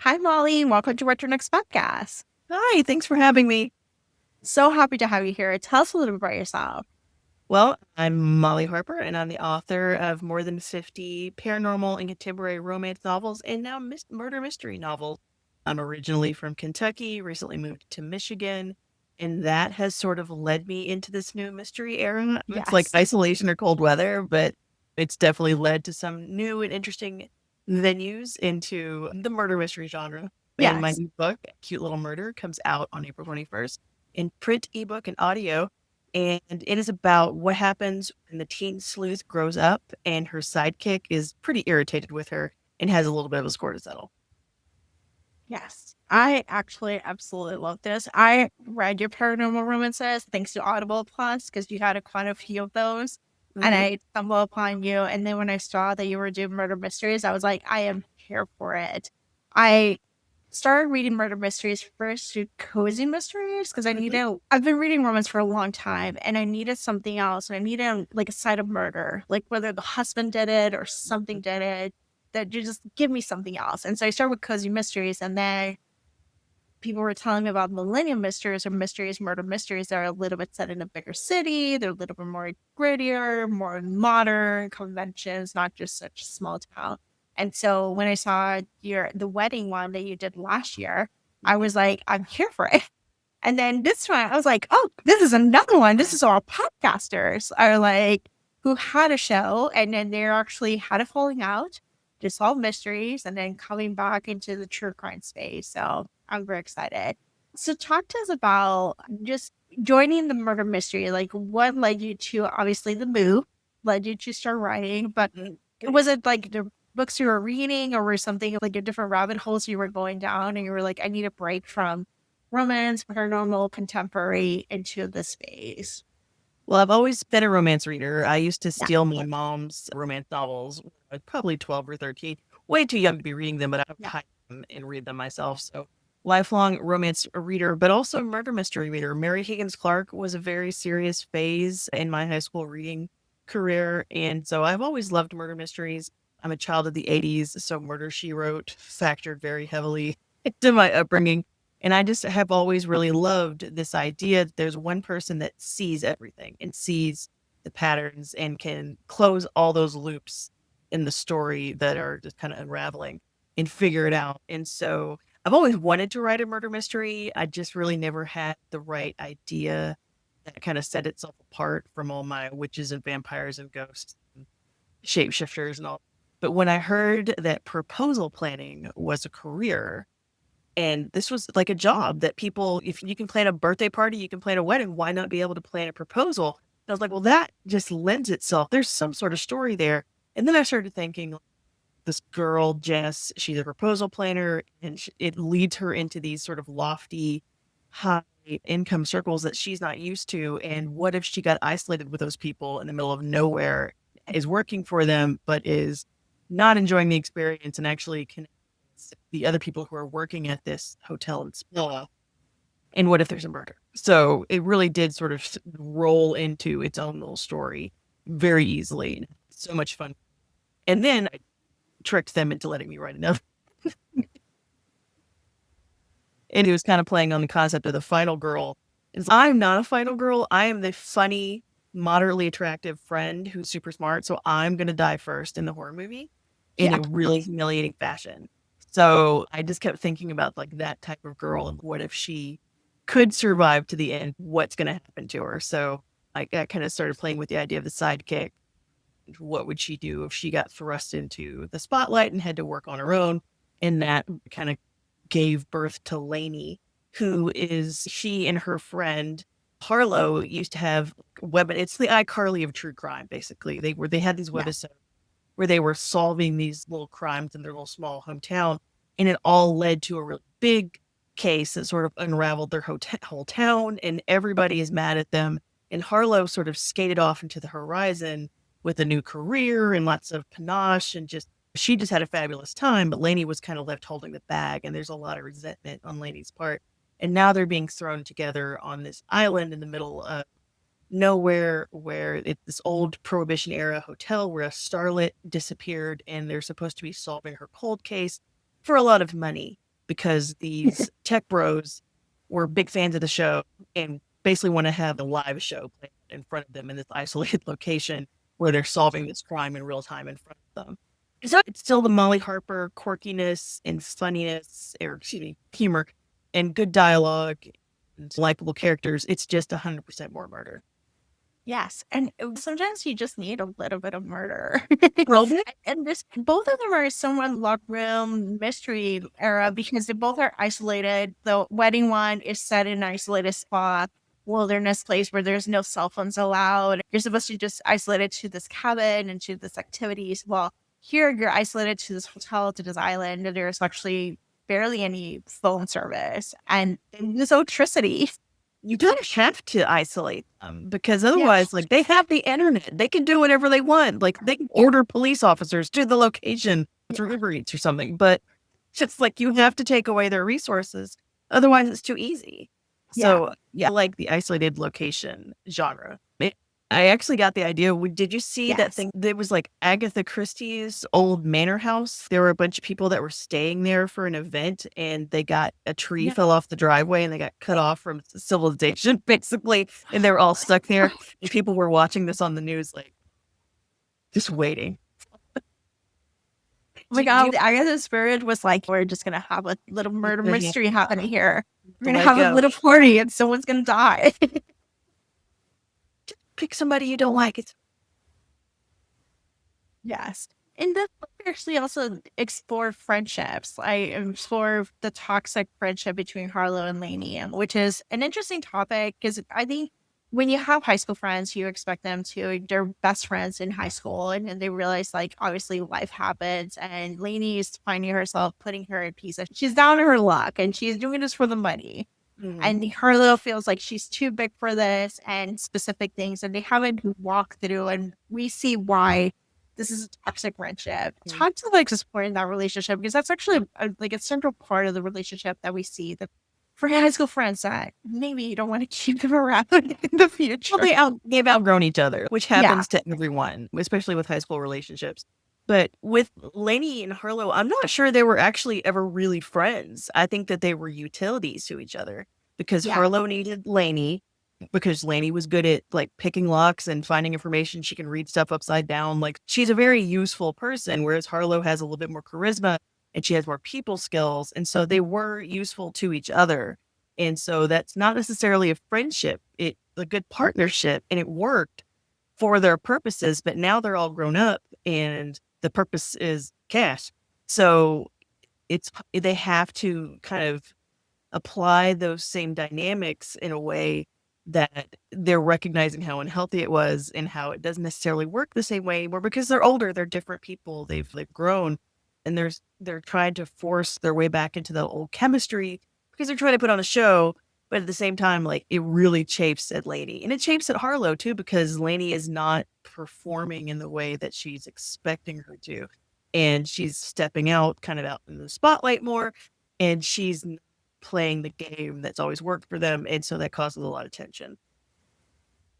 Hi, Molly. Welcome to What's Your Next podcast. Hi, thanks for having me. So happy to have you here. Tell us a little bit about yourself. Well, I'm Molly Harper, and I'm the author of more than 50 paranormal and contemporary romance novels and now murder mystery novels. I'm originally from Kentucky, recently moved to Michigan, and that has sort of led me into this new mystery era. It's like Yes. isolation or cold weather, but it's definitely led to some new and interesting venues into the murder mystery genre. And my Yes. new book, Cute Little Murder, comes out on April 21st in print, ebook, and audio. And it is about what happens when the teen sleuth grows up and her sidekick is pretty irritated with her and has a little bit of a score to settle. Yes. I actually absolutely love this. I read your paranormal romances thanks to Audible Plus because you had quite a few of those. And Hmm. I stumbled upon you. And then when I saw that you were doing murder mysteries, I was like, I am here for it. I started reading murder mysteries first to cozy mysteries because I've been reading romance for a long time and I needed something else. And I needed like a side of murder, like whether the husband did it or something did it, that you just give me something else. And so I started with cozy mysteries, and then people were telling me about millennial mysteries or mysteries, murder mysteries that are a little bit set in a bigger city. They're a little bit more grittier, more modern conventions, not just such a small town. And so when I saw the wedding one that you did last year, I was like, I'm here for it. And then this one, I was like, oh, this is another one. This is all podcasters are like who had a show and then they actually had a falling out to solve mysteries and then coming back into the true crime space. So I'm very excited. So talk to us about just joining the murder mystery. Like what led you to obviously the move, led you to start writing, but was it like the books you were reading or were something like a different rabbit holes you were going down and you were like, I need a break from romance, paranormal, contemporary into the space. Well, I've always been a romance reader. I used to Yeah. steal my mom's romance novels when I was probably 12 or 13. Way too young to be reading them, but I would Yeah. hide them and read them myself. So, lifelong romance reader, but also murder mystery reader. Mary Higgins Clark was a very serious phase in my high school reading career. And so I've always loved murder mysteries. I'm a child of the 80s, so Murder She Wrote factored very heavily into my upbringing. And I just have always really loved this idea that there's one person that sees everything and sees the patterns and can close all those loops in the story that are just kind of unraveling and figure it out. And so I've always wanted to write a murder mystery. I just really never had the right idea that kind of set itself apart from all my witches and vampires and ghosts and shapeshifters and all. But when I heard that proposal planning was a career, and this was like a job that people, if you can plan a birthday party, you can plan a wedding, why not be able to plan a proposal? And I was like, well, that just lends itself. There's some sort of story there. And then I started thinking, this girl, Jess, she's a proposal planner, and it leads her into these sort of lofty, high income circles that she's not used to. And what if she got isolated with those people in the middle of nowhere, is working for them, but is not enjoying the experience and actually connects with the other people who are working at this hotel and spa? And what if there's a murder? So it really did sort of roll into its own little story very easily. So much fun. And then tricked them into letting me write another. And he was kind of playing on the concept of the final girl. I'm not a final girl. I am the funny, moderately attractive friend who's super smart. So I'm going to die first in the horror movie in Yeah. a really humiliating fashion. So I just kept thinking about like that type of girl and what if she could survive to the end? What's going to happen to her? So I kind of started playing with the idea of the sidekick. What would she do if she got thrust into the spotlight and had to work on her own? And that kind of gave birth to Lainey, who is she and her friend Harlow used to have it's the iCarly of true crime, basically. They had these Yeah. webisodes where they were solving these little crimes in their little small hometown, and it all led to a really big case that sort of unraveled their whole town, and everybody is mad at them. And Harlow sort of skated off into the horizon with a new career and lots of panache, and she just had a fabulous time, but Lainey was kind of left holding the bag, and there's a lot of resentment on Lainey's part. And now they're being thrown together on this island in the middle of nowhere where it's this old prohibition era hotel where a starlet disappeared and they're supposed to be solving her cold case for a lot of money. because these tech bros were big fans of the show and basically want to have a live show played in front of them in this isolated location where they're solving this crime in real time in front of them. So it's still the Molly Harper quirkiness and funniness, or excuse me, humor and good dialogue and likable characters. It's just 100% more murder. Yes, and sometimes you just need a little bit of murder. Well, And this, both of them are somewhat locked room mystery era because they both are isolated. The wedding one is set in an isolated spot, wilderness place where there's no cell phones allowed. You're supposed to just isolated to this cabin and to this activities. Well, here you're isolated to this hotel, to this island, and there's actually barely any phone service and there's electricity. you don't have to isolate them because Yeah. otherwise, like they have the internet, they can do whatever they want. Like they can order police officers to the location through Uber Eats or something. But it's just like you have to take away their resources, otherwise it's too easy. So yeah, I like the isolated location genre. I actually got the idea. Did you see that Yes. thing? There was like Agatha Christie's old manor house. There were a bunch of people that were staying there for an event, and they got a tree Yeah. fell off the driveway, and they got cut off from civilization, basically, and they were all stuck there. And people were watching this on the news, like just waiting. Oh my God, I guess the spirit was like, we're just gonna have a little murder mystery happening here. We're gonna have a little party and someone's gonna die. Pick somebody you don't like. It's Yes. And the book actually also explore friendships. I explore the toxic friendship between Harlow and Lainey, which is an interesting topic because I think when you have high school friends, you expect them to, they're best friends in high school. And then they realize, like, obviously life happens. And Lainey is finding herself putting her in pieces. She's down on her luck and she's doing this for the money. And Harlow feels like she's too big for this and specific things. And they haven't walked through, and we see why this is a toxic friendship. Talk to like supporting that relationship because that's actually like a central part of the relationship that we see that for high school friends that maybe you don't want to keep them around in the future. Well, they've outgrown each other, which happens to everyone, especially with high school relationships. But with Lainey and Harlow, I'm not sure they were actually ever really friends. I think that they were utilities to each other because Harlow needed Lainey because Lainey was good at like picking locks and finding information. She can read stuff upside down. Like she's a very useful person, whereas Harlow has a little bit more charisma and she has more people skills. And so they were useful to each other. And so that's not necessarily a friendship. It's a good partnership and it worked for their purposes, but now they're all grown up and the purpose is cash. So they have to kind of apply those same dynamics in a way that they're recognizing how unhealthy it was and how it doesn't necessarily work the same way anymore because they're older, they're different people, they've grown, and they're trying to force their way back into the old chemistry because they're trying to put on a show, but at the same time, like it really chafes at Lainey. And it chafes at Harlow too, because Lainey is not performing in the way that she's expecting her to. And she's stepping out, kind of out in the spotlight more, and she's playing the game that's always worked for them. And so that causes a lot of tension.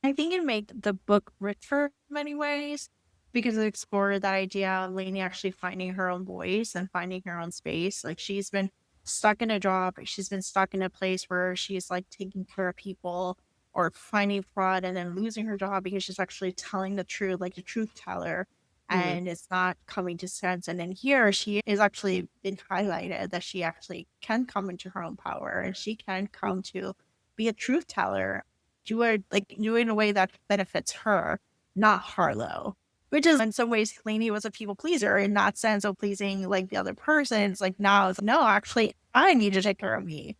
I think it made the book richer in many ways because it explored that idea of Lainey actually finding her own voice and finding her own space. Like she's been stuck in a job, she's been stuck in a place where she's like taking care of people or finding fraud and then losing her job because she's actually telling the truth, like a truth teller, and it's not coming to sense. And then here she is actually been highlighted that she actually can come into her own power and she can come to be a truth teller, do it in a way that benefits her, not Harlow. Which is in some ways Lainey was a people pleaser in that sense of pleasing like the other person. It's like now it's no, actually I need to take care of me.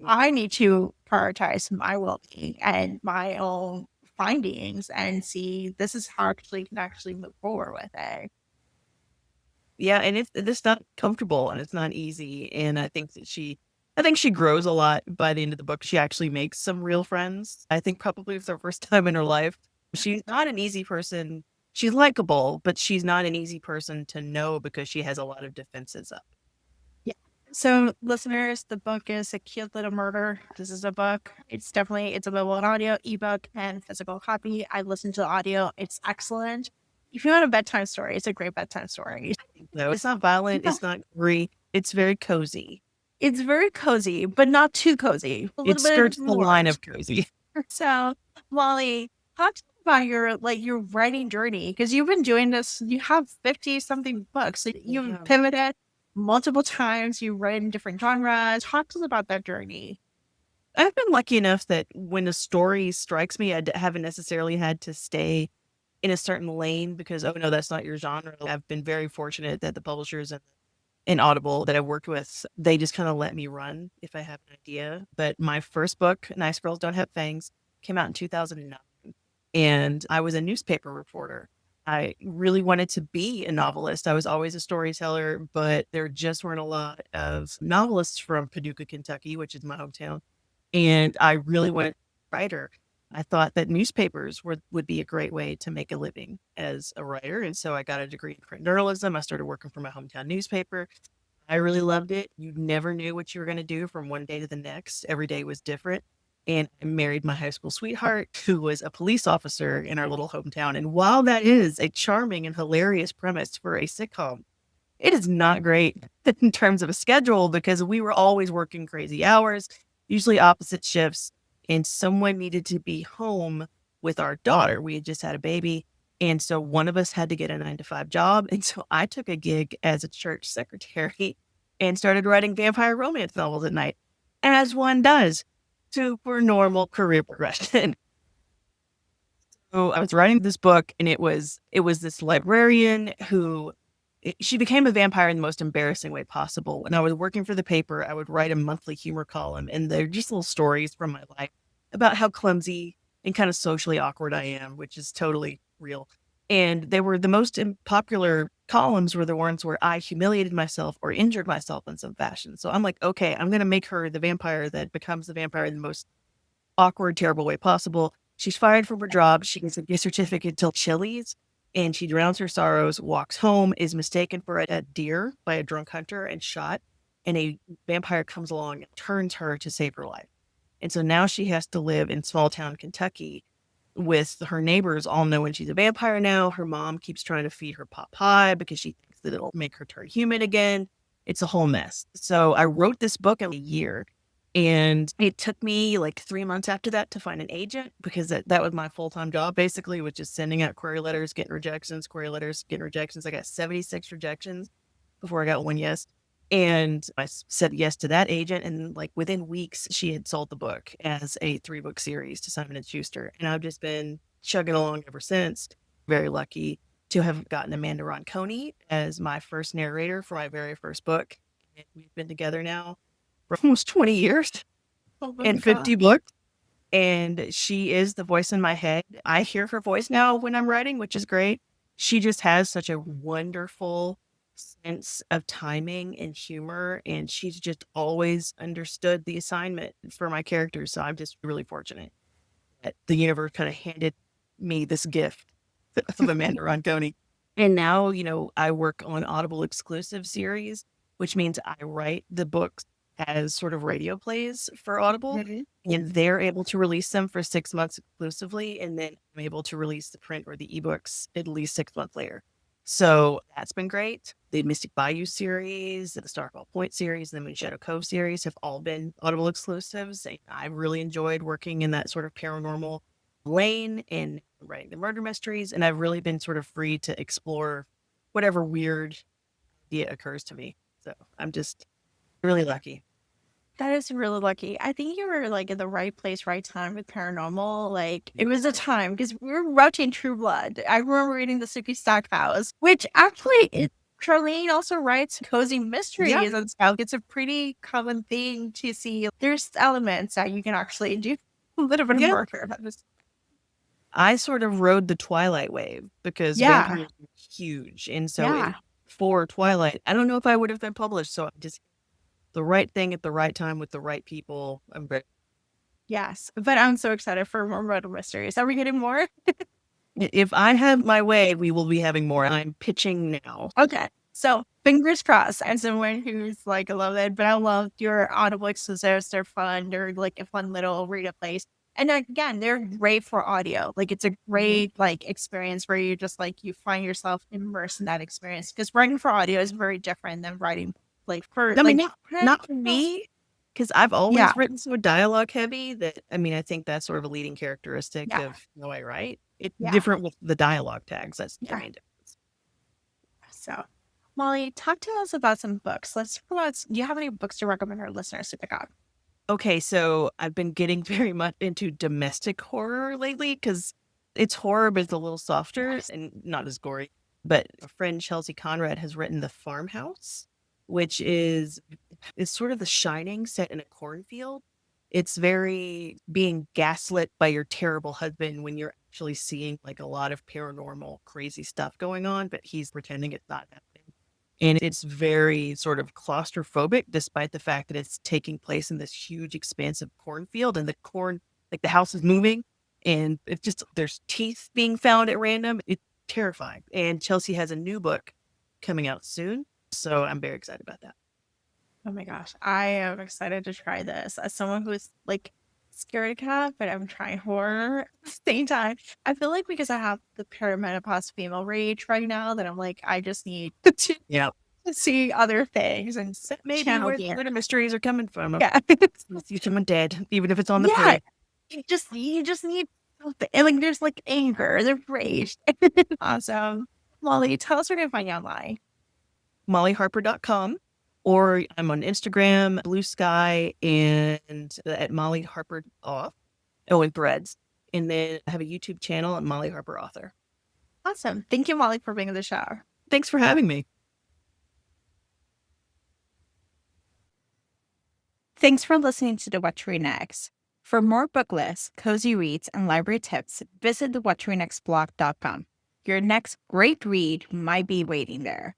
I need to prioritize my well-being and my own findings and see this is how actually can actually move forward with it. Yeah, and it's not comfortable and it's not easy. And I think she grows a lot by the end of the book. She actually makes some real friends. I think probably for the first time in her life. She's not an easy person. She's likable, but she's not an easy person to know because she has a lot of defenses up. Yeah. So listeners, the book is A Cute Little Murder. This is a book. It's available on audio, ebook, and physical copy. I listened to the audio. It's excellent. If you want a bedtime story, it's a great bedtime story. No, it's not violent. It's not gory. It's very cozy. It's very cozy, but not too cozy. A It little bit skirts the more. line of cozy. So, Molly, talk to me about your writing journey because you've been doing this. You have 50 something books. So you've Yeah. pivoted multiple times. You write in different genres. Talk to us about that journey. I've been lucky enough that when a story strikes me, haven't necessarily had to stay in a certain lane because, oh no, that's not your genre. I've been very fortunate that the publishers and Audible that I've worked with, they just kind of let me run if I have an idea. But my first book, Nice Girls Don't Have Fangs, came out in 2009. And I was a newspaper reporter. I really wanted to be a novelist. I was always a storyteller, but there just weren't a lot of novelists from Paducah, Kentucky, which is my hometown. And I really wanted to be a writer. I thought that newspapers would be a great way to make a living as a writer. And so I got a degree in print journalism. I started working for my hometown newspaper. I really loved it. You never knew what you were going to do from one day to the next. Every day was different. And I married my high school sweetheart, who was a police officer in our little hometown. And while that is a charming and hilarious premise for a sitcom, it is not great in terms of a schedule because we were always working crazy hours, usually opposite shifts, and someone needed to be home with our daughter. We had just had a baby. And so one of us had to get a 9 to 5 job. And so I took a gig as a church secretary and started writing vampire romance novels at night, as one does. Super normal career progression. So I was writing this book and it was this librarian who she became a vampire in the most embarrassing way possible. When I was working for the paper, I would write a monthly humor column and they're just little stories from my life about how clumsy and kind of socially awkward I am, which is totally real. And they were the most popular columns were the ones where I humiliated myself or injured myself in some fashion. So I'm like, okay, I'm going to make her the vampire that becomes the vampire in the most awkward, terrible way possible. She's fired from her job. She gets a gift certificate till Chili's and she drowns her sorrows, walks home, is mistaken for a deer by a drunk hunter and shot. And a vampire comes along and turns her to save her life. And so now she has to live in small town Kentucky with her neighbors all knowing she's a vampire now. Her mom keeps trying to feed her pot pie because she thinks that it'll make her turn human again. It's a whole mess. So I wrote this book in a year. And it took me like 3 months after that to find an agent because that was my full-time job, basically, which is sending out query letters, getting rejections, query letters, getting rejections. I got 76 rejections before I got one yes. And I said yes to that agent. And like within weeks, she had sold the book as a 3-book series to Simon and Schuster. And I've just been chugging along ever since. Very lucky to have gotten Amanda Ronconi as my first narrator for my very first book. And we've been together now for almost 20 years Oh my and God. 50 books. And she is the voice in my head. I hear her voice now when I'm writing, which is great. She just has such a wonderful sense of timing and humor. And she's just always understood the assignment for my characters. So I'm just really fortunate that the universe kind of handed me this gift of Amanda Ronconi. And now, I work on Audible exclusive series, which means I write the books as sort of radio plays for Audible, and they're able to release them for 6 months exclusively. And then I'm able to release the print or the ebooks at least 6 months later. So that's been great. The Mystic Bayou series, the Starfall Point series, and the Moonshadow Cove series have all been Audible exclusives. And I've really enjoyed working in that sort of paranormal lane and writing the murder mysteries. And I've really been sort of free to explore whatever weird idea occurs to me. So I'm just really lucky. That is really lucky. I think you were like in the right place, right time with paranormal. Like it was a time because we were watching True Blood. I remember reading the Suki Stackhouse, which actually Charlene also writes cozy Yeah. mysteries and stuff. It's a pretty common thing to see. There's elements that you can actually do a little bit of Yeah. murder. I sort of rode the Twilight wave because Yeah, vampires were huge. And so yeah. for Twilight, I don't know if I would have been published. So I just the right thing at the right time with the right people. I'm very Yes, but I'm so excited for more murder mysteries. Are we getting more? If I have my way, we will be having more. I'm pitching now. Okay. So fingers crossed. As someone who's like, I love it, but I love your Audible exclusives. They're fun. They're like a fun little read a place. And again, they're great for audio. Like it's a great like experience where you just like you find yourself immersed in that experience. Because writing for audio is very different than writing. Like for I mean, like not for me, because I've yeah, always written so dialogue heavy that I mean, I think that's sort of a leading characteristic yeah, of the way I write. It's yeah, different with the dialogue tags. That's the yeah. main difference. So, Molly, talk to us about some books. Let's talk about. Do you have any books to recommend our listeners to pick up? Okay, so I've been getting very much into domestic horror lately because it's horror, but it's a little softer Yes. and not as gory. But a friend, Chelsea Conrad, has written The Farmhouse, which is sort of The Shining set in a cornfield. It's very being gaslit by your terrible husband when you're actually seeing like a lot of paranormal crazy stuff going on, but he's pretending it's not happening. And it's very sort of claustrophobic, despite the fact that it's taking place in this huge, expansive cornfield, and the corn, like the house is moving, and it's just there's teeth being found at random. It's terrifying. And Chelsea has a new book coming out soon, so I'm very excited about that. Oh my gosh, I am excited to try this. As someone who's like scared of cat, but I'm trying horror at the same time. I feel like because I have the perimenopause female rage right now, that I'm like, I just need to Yeah, see other things and that may be channel where gear. the mysteries are coming from. Yeah. You see someone dead, even if it's on the Yeah. page. You just need something. And like there's like anger, there's rage. Awesome. Molly, tell us where to find you online. mollyharper.com, or I'm on Instagram, Blue Sky, and at Molly Harper Off. Oh, and Threads. And then I have a YouTube channel at Molly Harper Author. Awesome. Thank you, Molly, for being on the show. Thanks for having me. Thanks for listening to the What to Read Next. For more book lists, cozy reads, and library tips, visit the whattoreadnextblog.com. Your next great read might be waiting there.